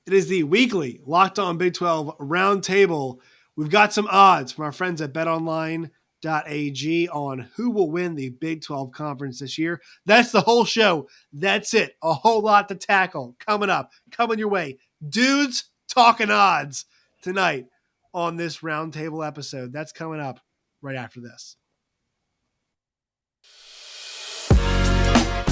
It is the weekly Locked On Big 12 Roundtable. We've got some odds from our friends at BetOnline.ag on who will win the Big 12 conference this year. That's the whole show. That's it. A whole lot to tackle coming up, coming your way. Dudes talking odds tonight on this Roundtable episode. That's coming up right after this.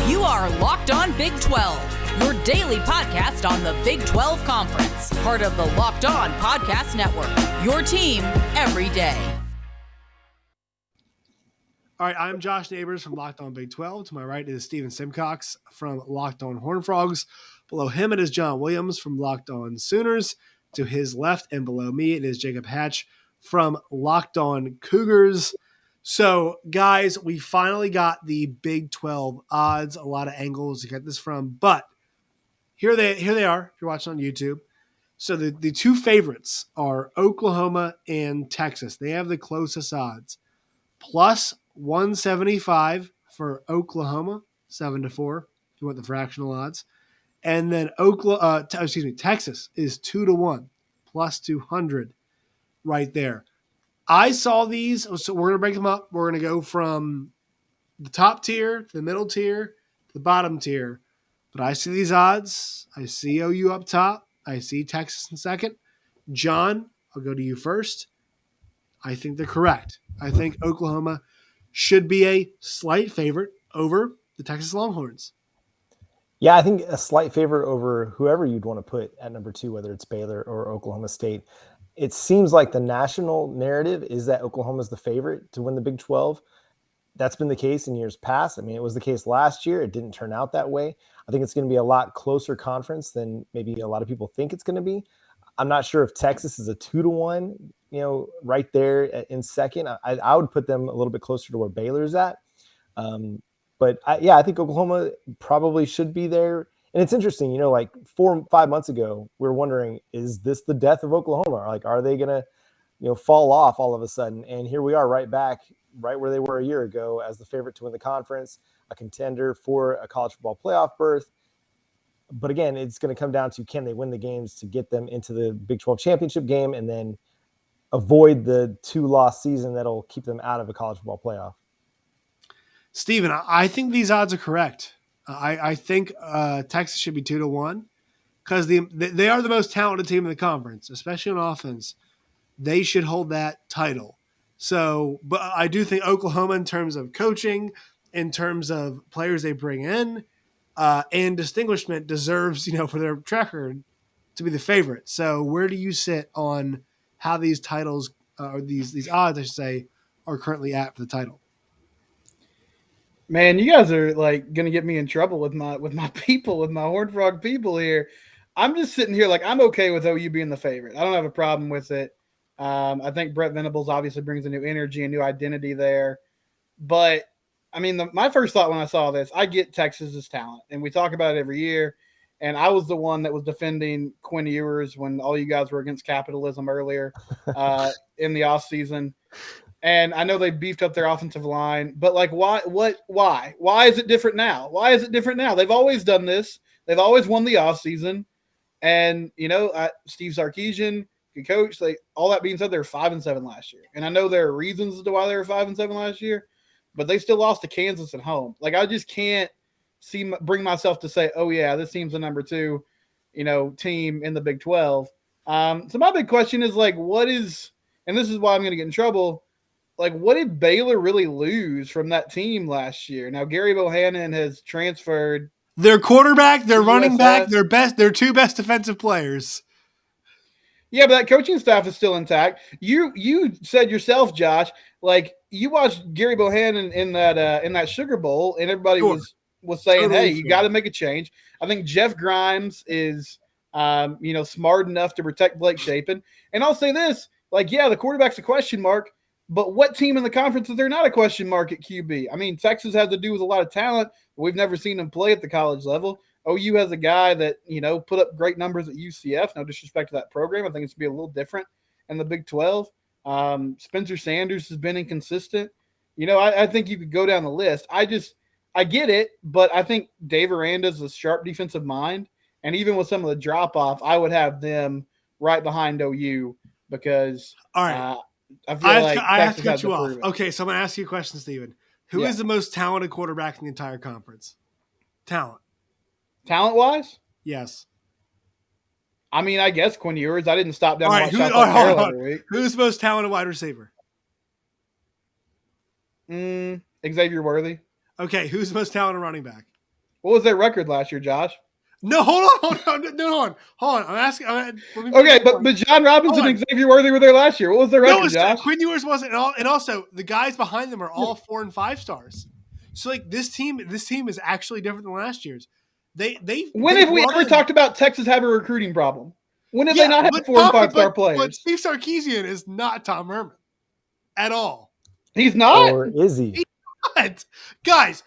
You are Locked On Big 12, your daily podcast on the Big 12 Conference, part of the Locked On Podcast Network, your team every day. All right, I'm Josh Neighbors from Locked On Big 12. To my right is Steven Simcox from Locked On Horned Frogs. Below him it is John Williams from Locked On Sooners. To his left and below me it is Jacob Hatch from Locked On Cougars. So, guys, we finally got the Big 12 odds, a lot of angles to get this from, but here they are if you're watching on YouTube. So the two favorites are Oklahoma and Texas. They have the closest odds. Plus 175 for Oklahoma, 7-4, if you want the fractional odds. And then Texas is 2-1, plus 200 right there. I saw these, so we're going to break them up. We're going to go from the top tier to the middle tier to the bottom tier. But I see these odds. I see OU up top. I see Texas in second. John, I'll go to you first. I think they're correct. I think Oklahoma should be a slight favorite over the Texas Longhorns. Yeah, I think a slight favorite over whoever you'd want to put at number 2, whether it's Baylor or Oklahoma State. It seems like the national narrative is that Oklahoma's the favorite to win the Big 12. That's been the case in years past. I mean, it was the case last year. It didn't turn out that way. I think it's going to be a lot closer conference than maybe a lot of people think it's going to be. I'm not sure if Texas is a 2-1, right there in second. I would put them a little bit closer to where Baylor's at. But I think Oklahoma probably should be there. And it's interesting, like 4 or 5 months ago, we were wondering, is this the death of Oklahoma? Like, are they going to, fall off all of a sudden? And here we are right back, right where they were a year ago as the favorite to win the conference, a contender for a college football playoff berth. But again, it's going to come down to, can they win the games to get them into the Big 12 championship game and then avoid the 2-loss season that'll keep them out of a college football playoff? Steven, I think these odds are correct. I think Texas should be 2-1 because they are the most talented team in the conference, especially on offense. They should hold that title. So, but I do think Oklahoma, in terms of coaching, in terms of players they bring in, and distinguishment, deserves, for their track record to be the favorite. So, where do you sit on how these titles, or these odds, I should say, are currently at for the title? Man, you guys are like going to get me in trouble with my people, with my Horned Frog people here. I'm just sitting here like I'm okay with OU being the favorite. I don't have a problem with it. I think Brett Venables obviously brings a new energy, a new identity there. But, I mean, my first thought when I saw this, I get Texas's talent, and we talk about it every year. And I was the one that was defending Quinn Ewers when all you guys were against capitalism earlier in the offseason. And I know they beefed up their offensive line, but like, why is it different now? Why is it different now? They've always done this. They've always won the offseason. And, Steve Sarkisian, good coach, all that being said, they were 5-7 last year. And I know there are reasons as to why they were 5-7 last year, but they still lost to Kansas at home. Like, I just can't bring myself to say, oh yeah, this team's the number 2, team in the Big 12. So my big question is like, and this is why I'm going to get in trouble. Like, what did Baylor really lose from that team last year? Now, Gary Bohannon has transferred. Their quarterback, their running back, their 2 best defensive players. Yeah, but that coaching staff is still intact. You said yourself, Josh, like you watched Gary Bohannon in that Sugar Bowl, and everybody was saying, totally, hey, you got to make a change. I think Jeff Grimes is, smart enough to protect Blake Shapen. And I'll say this, like, yeah, the quarterback's a question mark. But what team in the conference is there not a question mark at QB? I mean, Texas has to do with a lot of talent. We've never seen them play at the college level. OU has a guy that, put up great numbers at UCF. No disrespect to that program. I think it's going to be a little different in the Big 12. Spencer Sanders has been inconsistent. I think you could go down the list. I get it, but I think Dave Aranda's a sharp defensive mind. And even with some of the drop off, I would have them right behind OU because All right. I feel I have to Texas cut has you to off. prove it. Okay, so I'm going to ask you a question, Steven. Who is the most talented quarterback in the entire conference? Talent. Talent-wise? Yes. I mean, I guess Quinn Ewers. I didn't stop down All and right, watch South Carolina every week. Who's the most talented wide receiver? Xavier Worthy. Okay, who's the most talented running back? What was their record last year, Josh? No, hold on. I'm asking. Okay, but John Robinson and Xavier Worthy were there last year. What was their record, Josh? Quinn Ewers wasn't, and also the guys behind them are all 4 and 5 stars. So like this team is actually different than last year's. When have we ever talked about Texas have a recruiting problem? When did they not have 4 and 5 star players? But Steve Sarkisian is not Tom Herman at all. He's not, or is he? He's not. Guys,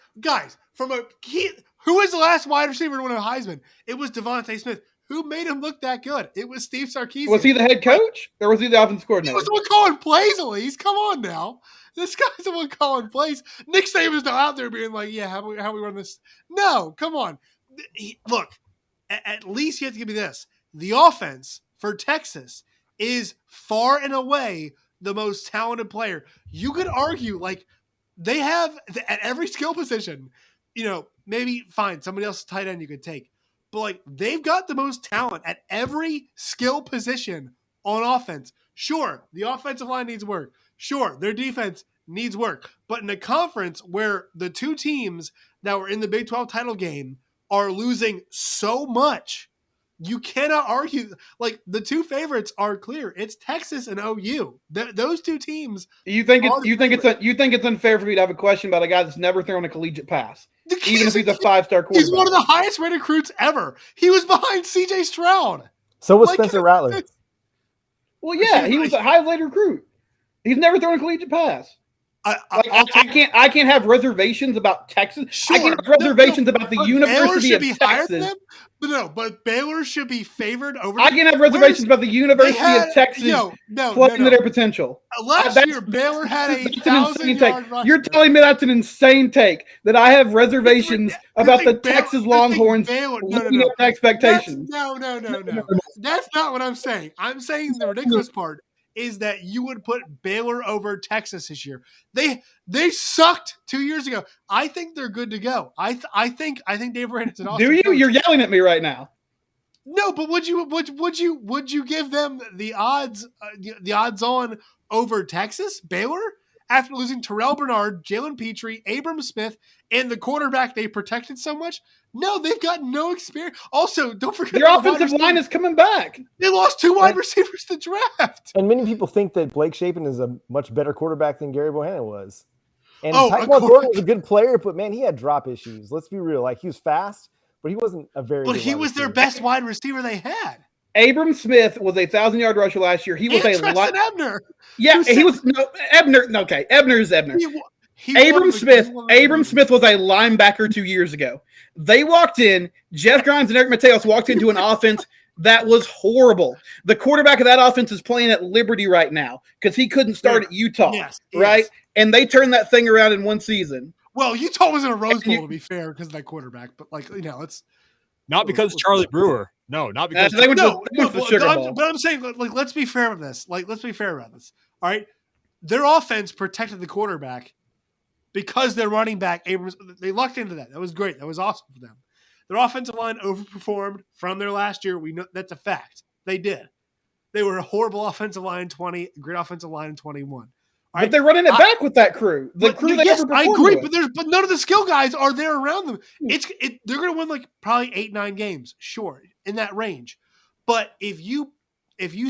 who was the last wide receiver to win a Heisman? It was Devontae Smith. Who made him look that good? It was Steve Sarkisian. Was he the head coach or was he the offensive coordinator? He was the one calling plays, at least. Come on now. This guy's the one calling plays. Nick Saban's not out there being like, yeah, how we run this? No, come on. Look, at least you have to give me this. The offense for Texas is far and away the most talented player. You could argue, like, they have at every skill position, maybe fine, somebody else's tight end you could take. But, like, they've got the most talent at every skill position on offense. Sure, the offensive line needs work. Sure, their defense needs work. But in a conference where the two teams that were in the Big 12 title game are losing so much, you cannot argue. Like, the two favorites are clear. It's Texas and OU. Those two teams. You think it's unfair for me to have a question about a guy that's never thrown a collegiate pass, even if he's a 5-star quarterback? He's one of the highest rated recruits ever. He was behind C.J. Stroud. So was Spencer Rattler. Well, yeah, he was a high rated recruit. He's never thrown a collegiate pass. I can't have reservations about Texas. Sure. I can't have reservations about the University of Texas. But Baylor should be favored over. I can't have reservations about the University of Texas playing to their potential. Last year, Baylor had a 1,000-yard rusher. You're telling me that's an insane take, that I have reservations about the Texas Longhorns living up to expectations. No. That's not what I'm saying. I'm saying the ridiculous part is that you would put Baylor over Texas this year. They sucked 2 years ago. I think they're good to go. I think Dave Aranda is an awesome. Do you? coach. You're yelling at me right now. No, but would you give them the odds on over Texas, Baylor, after losing Terrell Bernard, Jalen Petrie, Abram Smith, and the quarterback they protected so much? No, they've got no experience. Also, don't forget their offensive line is coming back. They lost 2 wide receivers to draft. And many people think that Blake Shapen is a much better quarterback than Gary Bohanna was. And Tyquan Thornton was a good player, but man, he had drop issues. Let's be real. Like, he was fast, but he wasn't a very. But he was their best wide receiver they had. Abram Smith was a 1,000-yard rusher last year. He was Ebner. Yeah, he was Ebner. Okay, Ebner is Ebner. Abram Smith was a linebacker 2 years ago. They walked in. Jeff Grimes and Eric Mateos walked into an offense that was horrible. The quarterback of that offense is playing at Liberty right now because he couldn't start at Utah, right? Yes. And they turned that thing around in one season. Well, Utah was in a Rose Bowl, to be fair, because of that quarterback. But, it's not because Charlie Brewer. No, not because they went to the Sugar Bowl. But I'm saying, let's be fair with this. Let's be fair about this. All right, their offense protected the quarterback because their running back Abrams. They lucked into that. That was great. That was awesome for them. Their offensive line overperformed from their last year. We know that's a fact. They did. They were a horrible offensive line in 20, great offensive line in 21. Right? But they're running it back with that crew. I agree, but none of the skill guys are there around them. They're going to win probably 8-9 games, sure, in that range. But if you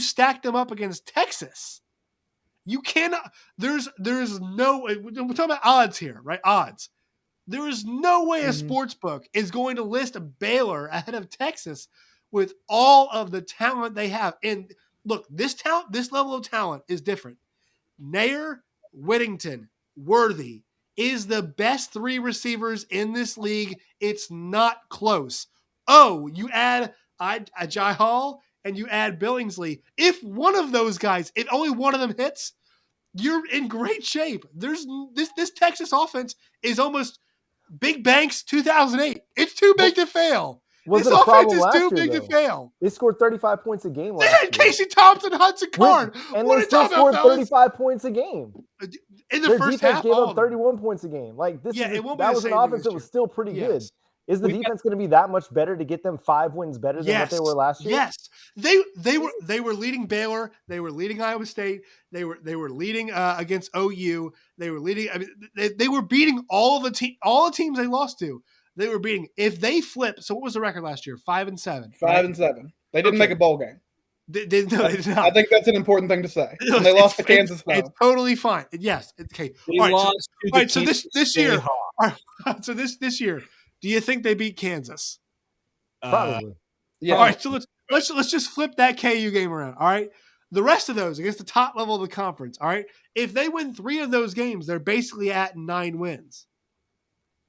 stack them up against Texas, you cannot. There's no. We're talking about odds here, right? Odds. There is no way a sports book is going to list a Baylor ahead of Texas with all of the talent they have. And look, this level of talent is different. Nair, Whittington, Worthy is the best 3 receivers in this league. It's not close. Oh, you add Ajay Hall and you add Billingsley. If one of those guys, if only one of them hits, you're in great shape. There's this Texas offense is almost Big Bank's 2008. It's too big to fail. wasn't this a problem offense last is too year, big to though. fail. They scored 35 points a game They last had year. Casey Thompson, Hudson Card. And What they are you still talking about, scored fellas? 35 points a game. In the Their first defense half, gave all up of them. 31 points a game. Like Yeah, it won't be that the was an same thing offense this that was year. still pretty good. Yes. Is the defense going to be that much better to get them 5 wins better than what they were last year? Yes, they were leading Baylor. They were leading Iowa State. They were leading against OU. They were leading. I mean, they were beating all the teams they lost to. They were beating. If they flip, so what was the record last year? 5-7. 5-7. They didn't make a bowl game. No, they did not. I think that's an important thing to say. And they lost to Kansas. It's totally fine. Yes. Okay. They All right. lost to the All right. So Kansas this year. Jayhawks. All right, so this year, do you think they beat Kansas? Probably. Yeah. All right. So let's just flip that KU game around. All right. The rest of those against the top level of the conference. All right. If they win 3 of those games, they're basically at 9 wins.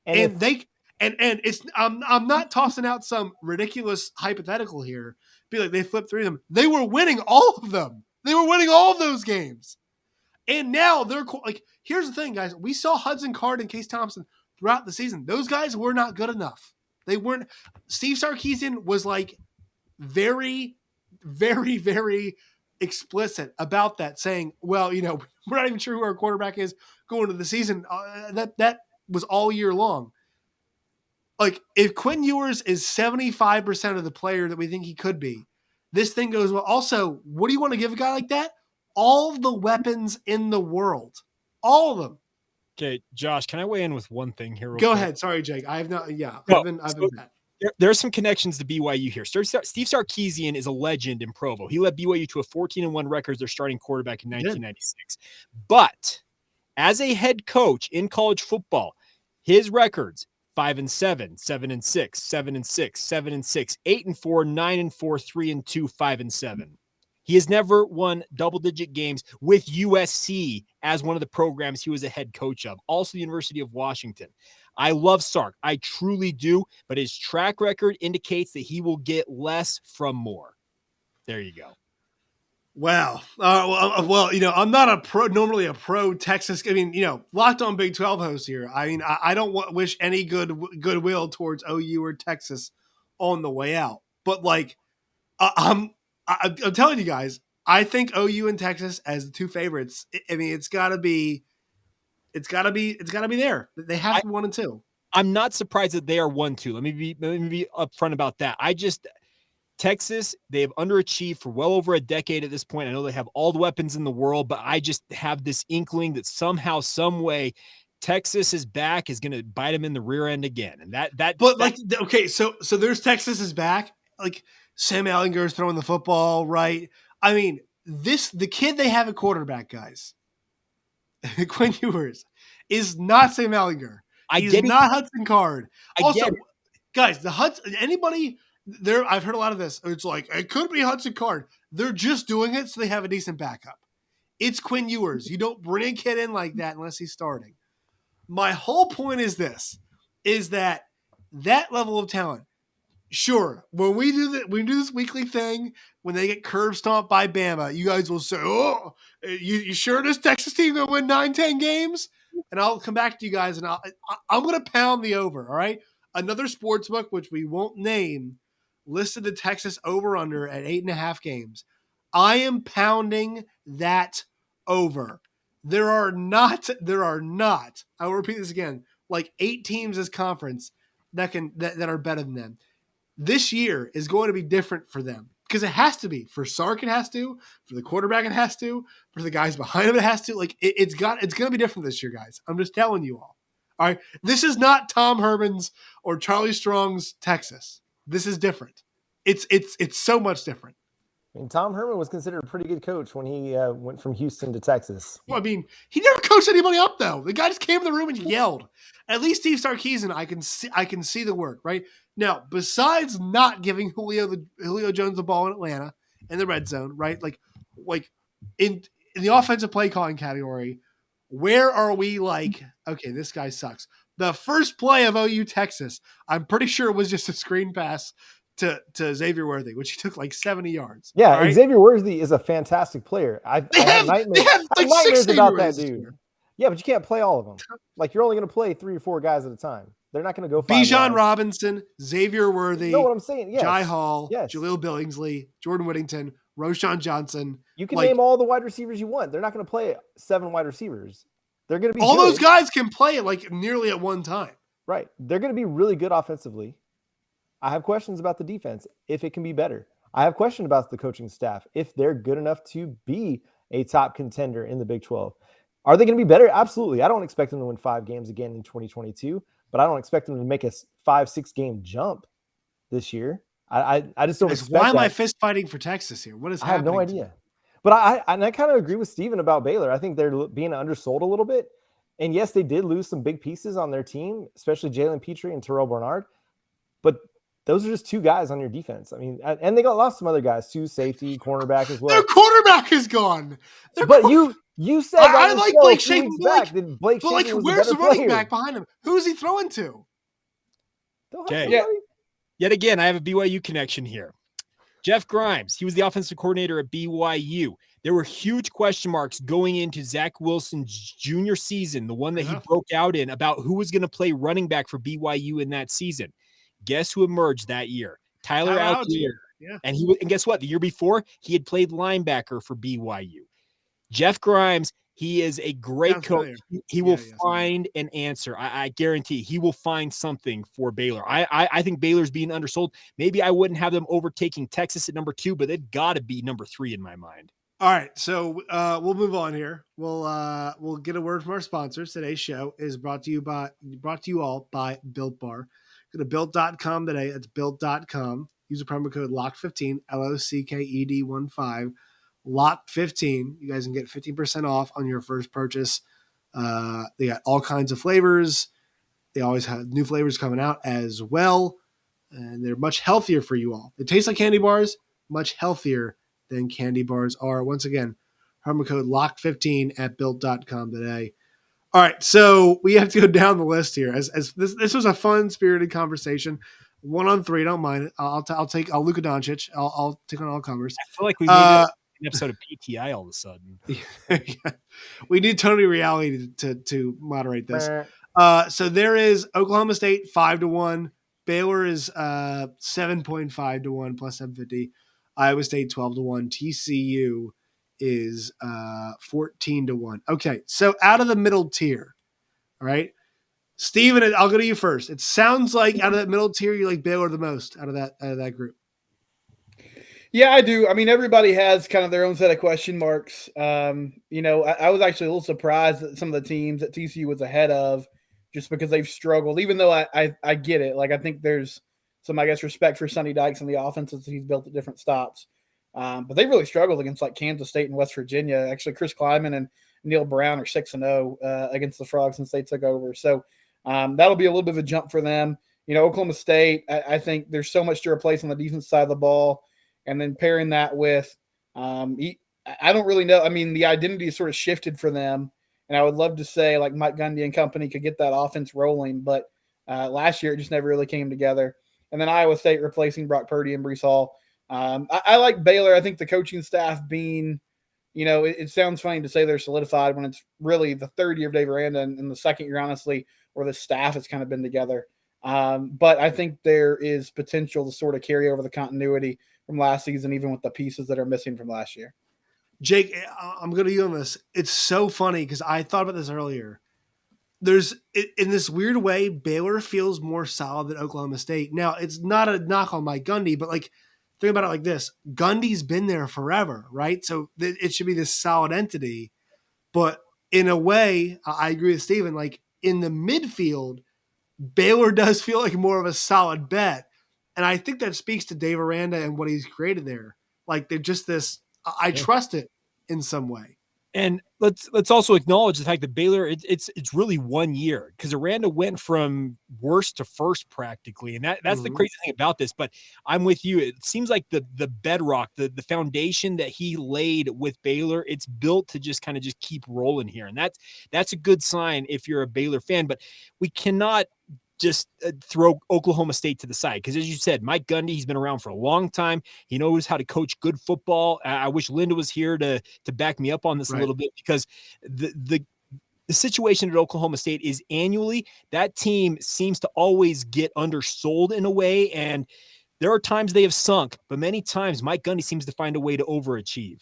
And it's I'm not tossing out some ridiculous hypothetical here. Be like they flipped 3 of them. They were winning all of them. They were winning all of those games. And now they're like, here's the thing, guys. We saw Hudson Card and Case Thompson throughout the season. Those guys were not good enough. They weren't. Steve Sarkisian was like very, very, very explicit about that, saying, well, we're not even sure who our quarterback is going into the season. That was all year long. Like, if Quinn Ewers is 75% of the player that we think he could be, this thing goes well. Also, what do you want to give a guy like that? All the weapons in the world. All of them. Okay, Josh, can I weigh in with one thing here? Go ahead. Sorry, Jake. I have not. Yeah, No, I've been bad. There are some connections to BYU here. Steve Sarkisian is a legend in Provo. He led BYU to a 14-1 record as their starting quarterback in 1996. But as a head coach in college football, his records 5-7, 7-6, 7-6, 7-6, 8-4, 9-4, 3-2, 5-7. He has never won double-digit games with USC as one of the programs he was a head coach of. Also, the University of Washington. I love Sark. I truly do. But his track record indicates that he will get less from more. There you go. Wow. Well, I'm not normally a pro Texas. I mean, Locked On Big 12 host here. I mean, I don't wish any goodwill towards OU or Texas on the way out. But like, I'm telling you guys, I think OU and Texas as the 2 favorites. I mean, it's got to be there. They have to be 1 and 2. I'm not surprised that they are 1-2. Let me be upfront about that. Texas, they have underachieved for well over a decade at this point. I know they have all the weapons in the world, but I just have this inkling that somehow, some way, Texas's back is going to bite them in the rear end again. And okay, so there's Texas's back. Like Sam Ehlinger's throwing the football, right? I mean, the kid they have at quarterback, guys, Quinn Ewers, is not Sam Ehlinger. He's not Hudson Card. Also, guys, the Hudson, anybody there, I've heard a lot of this. It's like, it could be Hudson Card. They're just doing it so they have a decent backup. It's Quinn Ewers. You don't bring a kid in like that unless he's starting. My whole point is that level of talent. Sure, when we do this weekly thing, when they get curb stomped by Bama, you guys will say, "Oh, you sure this Texas team gonna win 9-10 games?" And I'll come back to you guys, and I'm gonna pound the over. All right, another sports book, which we won't name, listed the Texas over/under at 8.5 games. I am pounding that over. There are not. I will repeat this again. Like 8 teams this conference that are better than them. This year is going to be different for them because it has to be. For Sark, it has to. For the quarterback, it has to. For the guys behind him, it has to. Like it's going to be different this year, guys. I'm just telling you all. All right, this is not Tom Herman's or Charlie Strong's Texas. This is different. It's so much different. I mean, Tom Herman was considered a pretty good coach when he went from Houston to Texas. Well, I mean, he never coached anybody up though. The guy just came in the room and yelled. At least Steve Sarkisian, I can see the work right now. Besides not giving Julio Jones the ball in Atlanta in the red zone, right? Like in the offensive play calling category, where are we? Like, okay, this guy sucks. The first play of OU Texas, I'm pretty sure it was just a screen pass to Xavier Worthy, which he took like 70 yards. Yeah, right? Xavier Worthy is a fantastic player. I have nightmares about that dude. Yeah, but you can't play all of them. Like, you're only going to play 3 or 4 guys at a time. They're not going to go 5 Bijan wide. Robinson, Xavier Worthy, You know what I'm saying? Yes. Jai Hall, Yes. Jaleel Billingsley, Jordan Whittington, Roshan Johnson. You can name all the wide receivers you want. They're not going to play 7 wide receivers. They're going to be all good. Those guys can play like nearly at one time. Right. They're going to be really good offensively. I have questions about the defense, if it can be better. I have questions about the coaching staff, if they're good enough to be a top contender in the Big 12. Are they going to be better? Absolutely. I don't expect them to win 5 games again in 2022, but I don't expect them to make a 5-6 game jump this year. I just don't expect Why that. am I fist fighting for Texas here? What is happening? I have no idea. But I kind of agree with Steven about Baylor. I think they're being undersold a little bit. And yes, they did lose some big pieces on their team, especially Jalen Petrie and Terrell Bernard. But those are just 2 guys on your defense. I mean, and they lost some other guys too, safety, cornerback as well. Their quarterback is gone. You said I like Blake Shapen. Blake but Shapen where's the running back behind him? Who's he throwing to? Okay. Yet again, I have a BYU connection here. Jeff Grimes, he was the offensive coordinator at BYU. There were huge question marks going into Zach Wilson's junior season, the one that he broke out in, about who was going to play running back for BYU in that season. Guess who emerged that year? Tyler Algier. Yeah. And guess what? The year before, he had played linebacker for BYU. Jeff Grimes, he is a great coach. He will find an answer. I guarantee he will find something for Baylor. I think Baylor's being undersold. Maybe I wouldn't have them overtaking Texas at number 2, but they've got to be number 3 in my mind. All right, so we'll move on here. We'll get a word from our sponsors. Today's show is brought to you all by Built Bar. Go to built.com today. It's built.com. Use the promo code LOCKED15, LOCKED15, LOCKED15. You guys can get 15% off on your first purchase. They got all kinds of flavors. They always have new flavors coming out as well, and they're much healthier for you all. They taste like candy bars, much healthier than candy bars are. Once again, promo code LOCKED15 at built.com today. All right, so we have to go down the list here. As this was a fun, spirited conversation. 1 on 3, don't mind it. I'll Luka Doncic. I'll take on all comers. I feel like we made an episode of PTI all of a sudden. We need Tony Reality to moderate this. So there is Oklahoma State 5-1. Baylor is 7.5 to 1 plus 750. Iowa State 12 to 1. TCU is 14 to 1. Okay, so out of the middle tier, all right, Steven, I'll go to you first. It sounds like out of that middle tier, you like Baylor the most out of that group. Yeah, I do. I mean, everybody has kind of their own set of question marks. I was actually a little surprised that some of the teams that TCU was ahead of, just because they've struggled, even though I get it. Like, I think there's some, I guess, respect for Sonny Dykes and the offenses that he's built at different stops. But they really struggled against like Kansas State and West Virginia. Actually, Chris Kleiman and Neil Brown are 6-0 against the Frogs since they took over. So that'll be a little bit of a jump for them. Oklahoma State, I think there's so much to replace on the defense side of the ball. And then pairing that with, I don't really know. I mean, the identity is sort of shifted for them. And I would love to say like Mike Gundy and company could get that offense rolling. But last year, it just never really came together. And then Iowa State replacing Brock Purdy and Breece Hall. I like Baylor. I think the coaching staff being, it sounds funny to say they're solidified when it's really the third year of Dave Aranda and the second year, honestly, where the staff has kind of been together. But I think there is potential to sort of carry over the continuity from last season, even with the pieces that are missing from last year. Jake, I'm going to you on this. It's so funny because I thought about this earlier. There's, in this weird way, Baylor feels more solid than Oklahoma State. Now, it's not a knock on Mike Gundy, but like, think about it like this. Gundy's been there forever, right? So it should be this solid entity. But in a way, I agree with Steven, like in the midfield, Baylor does feel like more of a solid bet. And I think that speaks to Dave Aranda and what he's created there. Like they're just this, I trust it in some way. And let's also acknowledge the fact that Baylor, it's really 1 year, because Aranda went from worst to first practically. And that's the crazy thing about this. But I'm with you. It seems like the bedrock, the foundation that he laid with Baylor, it's built to just kind of just keep rolling here. And that's a good sign if you're a Baylor fan. But we cannot just throw Oklahoma State to the side. Because as you said, Mike Gundy, he's been around for a long time. He knows how to coach good football. I wish Linda was here to back me up on this a little bit, because the the situation at Oklahoma State is annually that team seems to always get undersold in a way. And there are times they have sunk, but many times Mike Gundy seems to find a way to overachieve.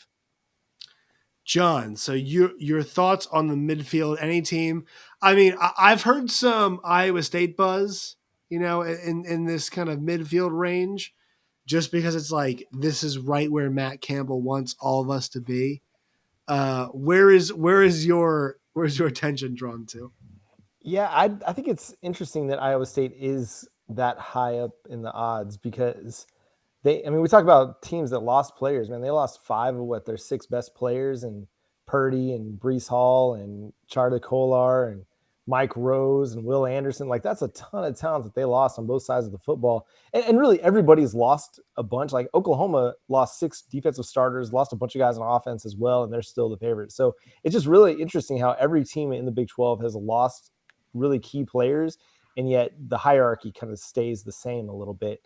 John, so your thoughts on the midfield, any team? I mean, I've heard some Iowa State buzz, in this kind of midfield range, just because it's like this is right where Matt Campbell wants all of us to be. Where's your attention drawn to? Yeah, I think it's interesting that Iowa State is that high up in the odds because we talk about teams that lost players, man. They lost 5 of their 6 best players, and Purdy and Brees Hall and Charlie Kolar and Mike Rose and Will Anderson. Like, that's a ton of talent that they lost on both sides of the football. And really everybody's lost a bunch. Like, Oklahoma lost 6 defensive starters, lost a bunch of guys on offense as well, and they're still the favorite. So it's just really interesting how every team in the Big 12 has lost really key players, and yet the hierarchy kind of stays the same a little bit.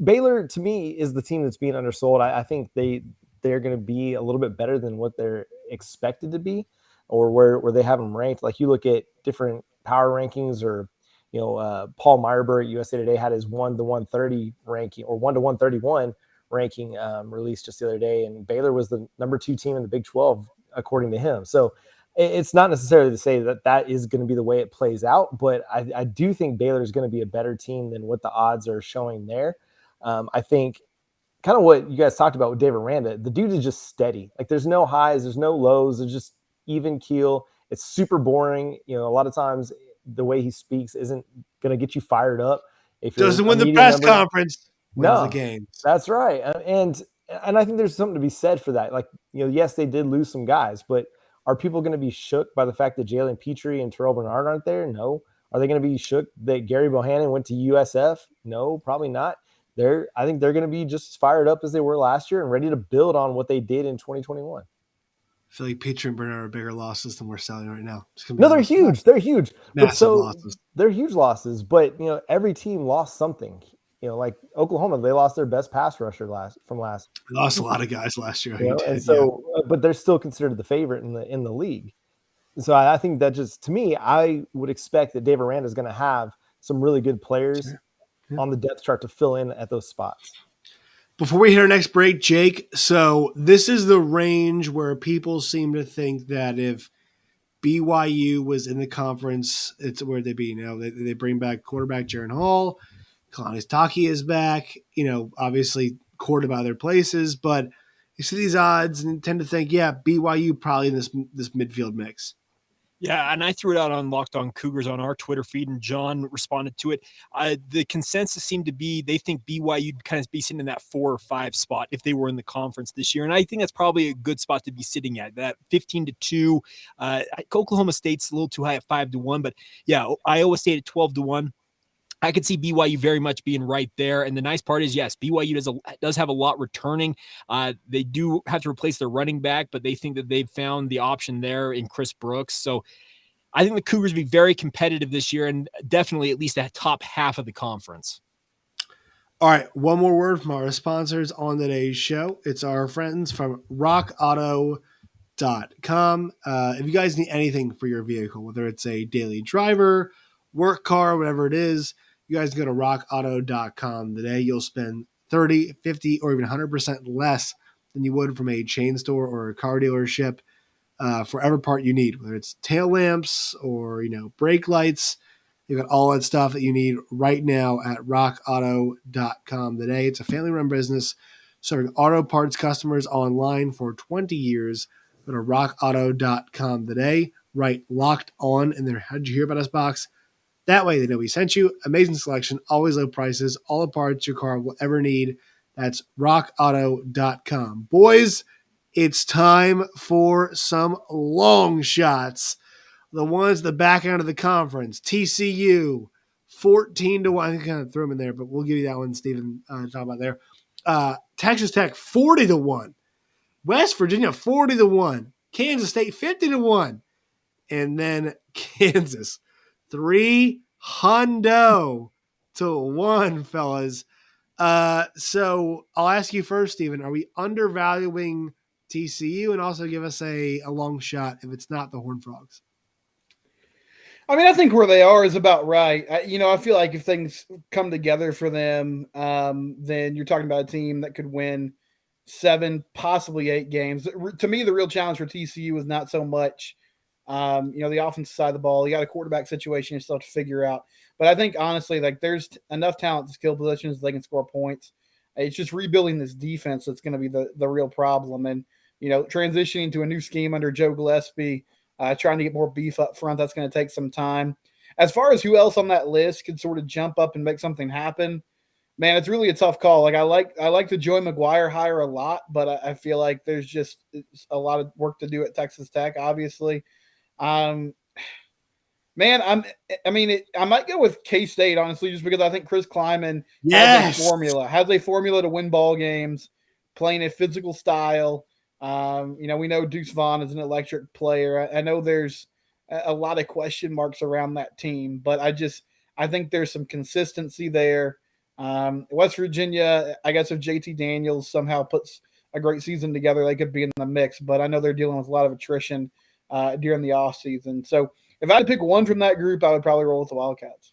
Baylor, to me, is the team that's being undersold. I think they're going to be a little bit better than what they're expected to be, or where they have them ranked. Like, you look at different power rankings, or Paul Meyerberg at USA Today had his 1 to 130 ranking, or 1 to 131 ranking released just the other day, and Baylor was the number 2 team in the Big 12 according to him. So it's not necessarily to say that is going to be the way it plays out, but I do think Baylor is going to be a better team than what the odds are showing there. I think kind of what you guys talked about with David Aranda, the dude is just steady. Like, there's no highs, there's no lows, there's just even keel. It's super boring. A lot of times the way he speaks isn't going to get you fired up. If you're doesn't win the press conference, wins the games. That's right. And I think there's something to be said for that. Like, yes, they did lose some guys, but are people going to be shook by the fact that Jalen Petrie and Terrell Bernard aren't there? No. Are they going to be shook that Gary Bohannon went to USF? No, probably not. I think they're going to be just as fired up as they were last year and ready to build on what they did in 2021. I feel like Petrie and Bernard are bigger losses than we're selling right now. No, they're huge. They're huge. Massive losses. They're huge losses, but every team lost something. Like Oklahoma, they lost their best pass rusher from last. They lost a lot of guys last year. And so, but they're still considered the favorite in the league. So I think that just, to me, I would expect that Dave Aranda is going to have some really good players on the depth chart to fill in at those spots. Before we hit our next break, Jake, so this is the range where people seem to think that if BYU was in the conference, it's where they'd be. They bring back quarterback Jaron Hall. Kalani Taki is back. Obviously courted by other places, but you see these odds and tend to think, BYU probably in this midfield mix. Yeah, and I threw it out on Locked On Cougars on our Twitter feed, and John responded to it. The consensus seemed to be they think BYU would kind of be sitting in that 4 or 5 spot if they were in the conference this year, and I think that's probably a good spot to be sitting at, that 15-2. Oklahoma State's a little too high at 5-1, but yeah, Iowa State at 12-1. I could see BYU very much being right there. And the nice part is, yes, BYU does have a lot returning. They do have to replace their running back, but they think that they've found the option there in Chris Brooks. So I think the Cougars will be very competitive this year, and definitely at least that top half of the conference. All right, one more word from our sponsors on today's show. It's our friends from rockauto.com. If you guys need anything for your vehicle, whether it's a daily driver, work car, whatever it is, you guys can go to rockauto.com today. You'll spend 30, 50, or even 100% less than you would from a chain store or a car dealership for every part you need, whether it's tail lamps or, brake lights. You've got all that stuff that you need right now at rockauto.com today. It's a family-run business serving auto parts customers online for 20 years. Go to rockauto.com today. Write Locked On in their How'd You Hear About Us box. That way they know we sent you. Amazing selection, always low prices, all the parts your car will ever need. That's rockauto.com. Boys, it's time for some long shots. The ones at the back end of the conference. TCU, 14-1. I think I kind of threw them in there, but we'll give you that one, Stephen, talk about there. Texas Tech, 40-1. West Virginia, 40-1. Kansas State, 50-1. And then Kansas, 300-1, fellas. So I'll ask you first, Stephen. Are we undervaluing TCU? And also give us a long shot if it's not the Horned Frogs. I mean, I think where they are is about right. I feel like if things come together for them, then you're talking about a team that could win 7, possibly 8 games. To me, the real challenge for TCU is not so much, the offensive side of the ball. You got a quarterback situation you still have to figure out. But I think honestly, like there's enough talent to skill positions they can score points. It's just rebuilding this defense that's going to be the real problem. And transitioning to a new scheme under Joe Gillespie. Trying to get more beef up front. That's going to take some time. As far as who else on that list could sort of jump up and make something happen, man, it's really a tough call. Like I like the Joey McGuire hire a lot, but I feel like there's just a lot of work to do at Texas Tech, obviously. Man, I might go with K-State, honestly, just because I think Chris Kleiman has a formula to win ball games, playing a physical style. We know Deuce Vaughn is an electric player. I know there's a lot of question marks around that team, but I think there's some consistency there. West Virginia, I guess if JT Daniels somehow puts a great season together, they could be in the mix, but I know they're dealing with a lot of attrition during the offseason. So if I had to pick one from that group, I would probably roll with the Wildcats.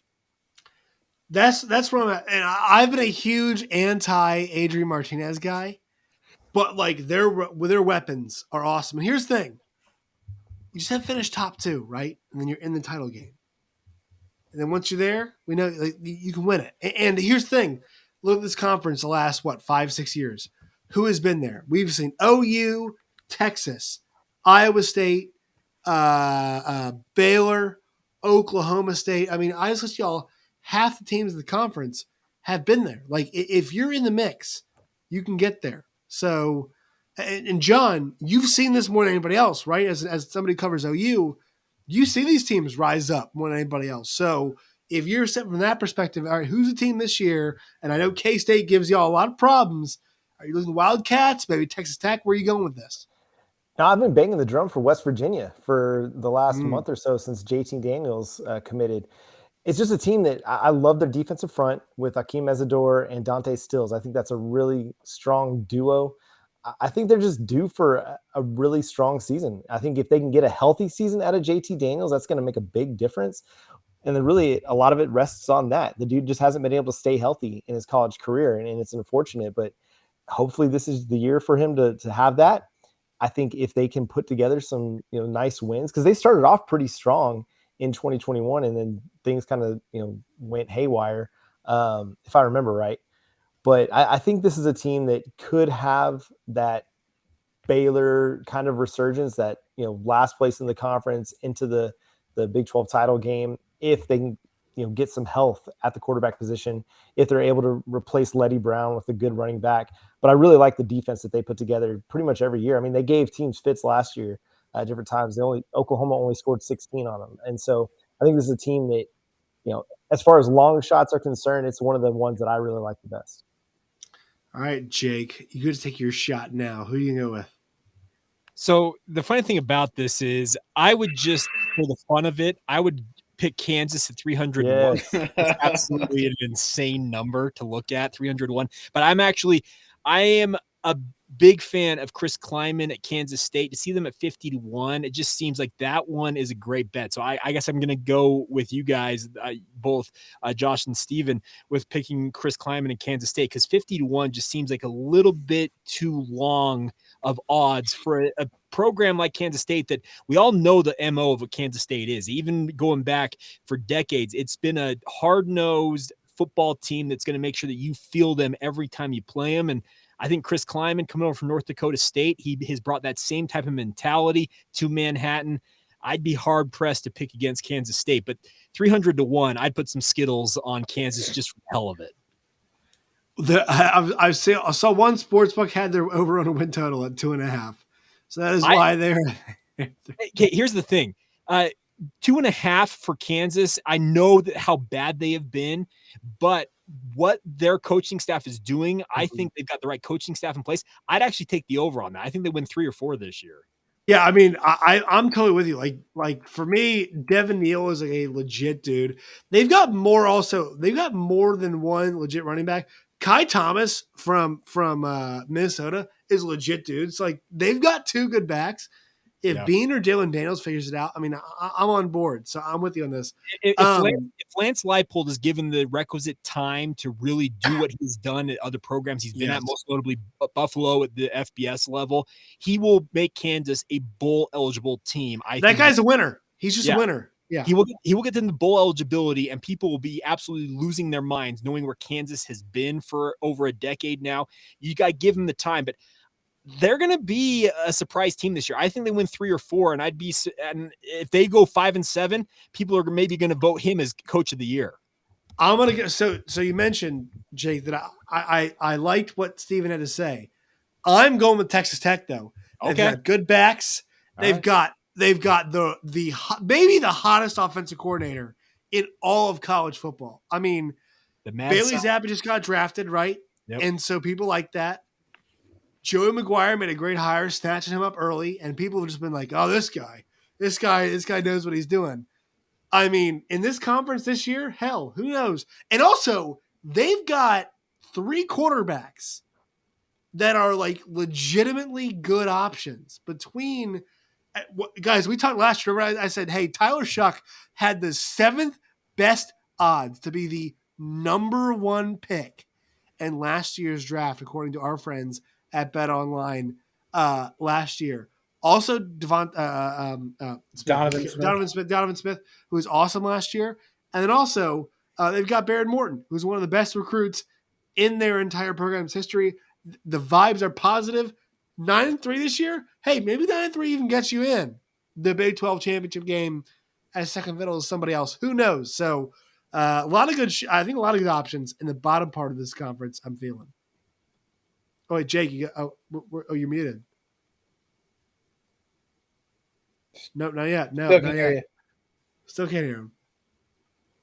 That's where I'm at. And I've been a huge anti-Adrian Martinez guy. But like their weapons are awesome. And here's the thing: you just have to finish top 2, right? And then you're in the title game. And then once you're there, we know like, you can win it. And here's the thing: look at this conference the last 5-6 years. Who has been there? We've seen OU, Texas, Iowa State, Baylor, Oklahoma State. I mean, I just list y'all. Half the teams in the conference have been there. Like if you're in the mix, you can get there. So, and John, you've seen this more than anybody else, right? As somebody who covers OU, you see these teams rise up more than anybody else. So if you're set from that perspective, all right, who's the team this year? And I know K-State gives y'all a lot of problems. Are you looking at Wildcats, maybe Texas Tech? Where are you going with this? Now, I've been banging the drum for West Virginia for the last month or so since JT Daniels committed. It's just a team that I love their defensive front with Akeem Mesidor and Dante Stills. I think that's a really strong duo. I think they're just due for a really strong season. I think if they can get a healthy season out of JT Daniels, that's going to make a big difference. And then really a lot of it rests on that. The dude just hasn't been able to stay healthy in his college career, and it's unfortunate, but hopefully this is the year for him to have that. I think if they can put together some nice wins, because they started off pretty strong in 2021, and then things kind of went haywire, if I remember right. But I think this is a team that could have that Baylor kind of resurgence, that last place in the conference into the Big 12 title game, if they can get some health at the quarterback position, if they're able to replace Letty Brown with a good running back. But I really like the defense that they put together pretty much every year. I mean, they gave teams fits last year at different times. Oklahoma only scored 16 on them. And so I think this is a team that, as far as long shots are concerned, it's one of the ones that I really like the best. All right, Jake, you get to take your shot now. Who are you going to go with? So the funny thing about this is I would just, for the fun of it, I would pick Kansas at 301. Yes. It's absolutely an insane number to look at, 301. But I am a big fan of Chris Kleiman at Kansas State. To see them at 50-1, it just seems like that one is a great bet. So I guess I'm going to go with you guys, both Josh and Steven, with picking Chris Kleiman at Kansas State, because 50-1 just seems like a little bit too long of odds for a program like Kansas State that we all know the MO of what Kansas State is. Even going back for decades, it's been a hard-nosed football team that's going to make sure that you feel them every time you play them. And I think Chris Kleiman, coming over from North Dakota State, he has brought that same type of mentality to Manhattan. I'd be hard-pressed to pick against Kansas State, but 300-1, I'd put some Skittles on Kansas just for the hell of it. I saw one sportsbook had their over on a win total at 2.5. So that is why they're. Okay, here's the thing. 2.5 for Kansas. I know that how bad they have been, but what their coaching staff is doing, I think they've got the right coaching staff in place. I'd actually take the over on that. I think they win 3 or 4 this year. Yeah, I mean, I'm totally with you. Like for me, Devin Neal is like a legit dude. They've got more than one legit running back. Kai Thomas from Minnesota is a legit dude. It's like they've got 2 good backs. If Bean or Dylan Daniels figures it out, I mean, I'm on board. So I'm with you on this. If Lance Leipold is given the requisite time to really do what he's done at other programs he's been at, most notably Buffalo at the FBS level, he will make Kansas a bowl-eligible team. That guy's a winner. He's just a winner. Yeah. He will get them the bowl eligibility, and people will be absolutely losing their minds knowing where Kansas has been for over a decade now. You got to give him the time, but they're going to be a surprise team this year. I think they win 3 or 4, and and if they go 5-7, people are maybe going to vote him as coach of the year. I'm going to go. So you mentioned, Jake, that I liked what Steven had to say. I'm going with Texas Tech though. They've got good backs. They've got the maybe the hottest offensive coordinator in all of college football. I mean, Bailey Zappa just got drafted, right? Yep. And so people like that. Joey McGuire made a great hire, snatching him up early, and people have just been like, "Oh, this guy knows what he's doing." I mean, in this conference this year, hell, who knows? And also, they've got 3 quarterbacks that are like legitimately good options between guys. We talked last year. I said, "Hey, Tyler Shuck had the 7th best odds to be the number 1 pick in last year's draft, according to our friends at BetOnline last year." Also, Donovan Smith, who was awesome last year. And then also, they've got Barrett Morton, who's one of the best recruits in their entire program's history. The vibes are positive. 9-3 this year. Hey, maybe 9-3 even gets you in the Big 12 championship game as second fiddle to somebody else. Who knows? So, a lot of good options in the bottom part of this conference. I'm feeling. Oh wait, Jake, you're muted. Nope, not yet. No, not yet. Still can't hear him.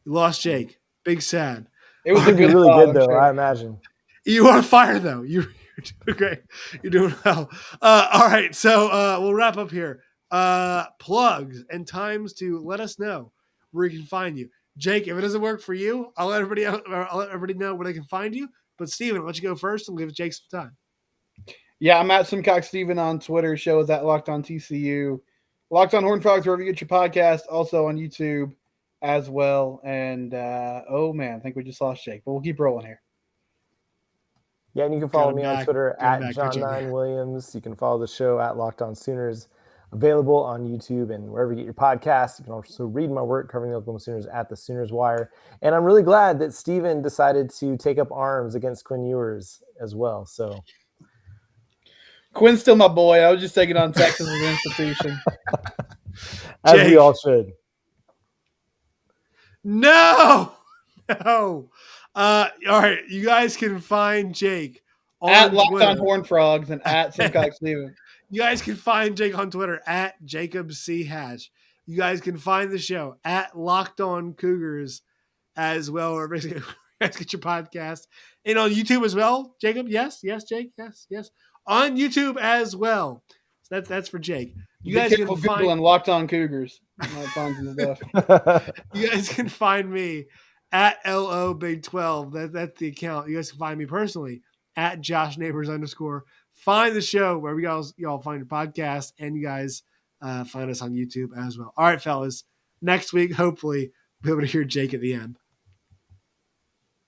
You lost Jake. Big sad. It was really good though. Sure. I imagine. You are on fire though. You're doing great. You're doing well. All right, so we'll wrap up here. Plugs and times to let us know where you can find you. Jake, if it doesn't work for you, I'll let everybody know where they can find you. But Steven, I'll let you go first and give Jake some time. Yeah, I'm at Simcox Steven on Twitter. Show is at Locked On TCU. Locked On Horned Frogs, wherever you get your podcast. Also on YouTube as well. And, oh, man, I think we just lost Jake. But we'll keep rolling here. Yeah, and you can follow me on Twitter at John9Williams. You can follow the show at Locked On Sooners. Available on YouTube and wherever you get your podcasts. You can also read my work covering the Oklahoma Sooners at the Sooners Wire. And I'm really glad that Steven decided to take up arms against Quinn Ewers as well. So Quinn's still my boy. I was just taking on Texas as an institution. As Jake. We all should. No. All right. You guys can find Jake at Locked On Horned Frogs and at Simcox Steven. You guys can find Jake on Twitter at Jacob C. Hatch. You guys can find the show at Locked On Cougars as well, or basically you guys get your podcast. And on YouTube as well, Jacob. Yes, Jake. Yes. On YouTube as well. So that's for Jake. You guys can find Locked On Cougars. You guys can find me at LO Big 12. That's the account. You guys can find me personally at Josh Neighbors _ Find the show wherever y'all find your podcast, and you guys find us on YouTube as well. All right, fellas. Next week, hopefully, we'll be able to hear Jake at the end.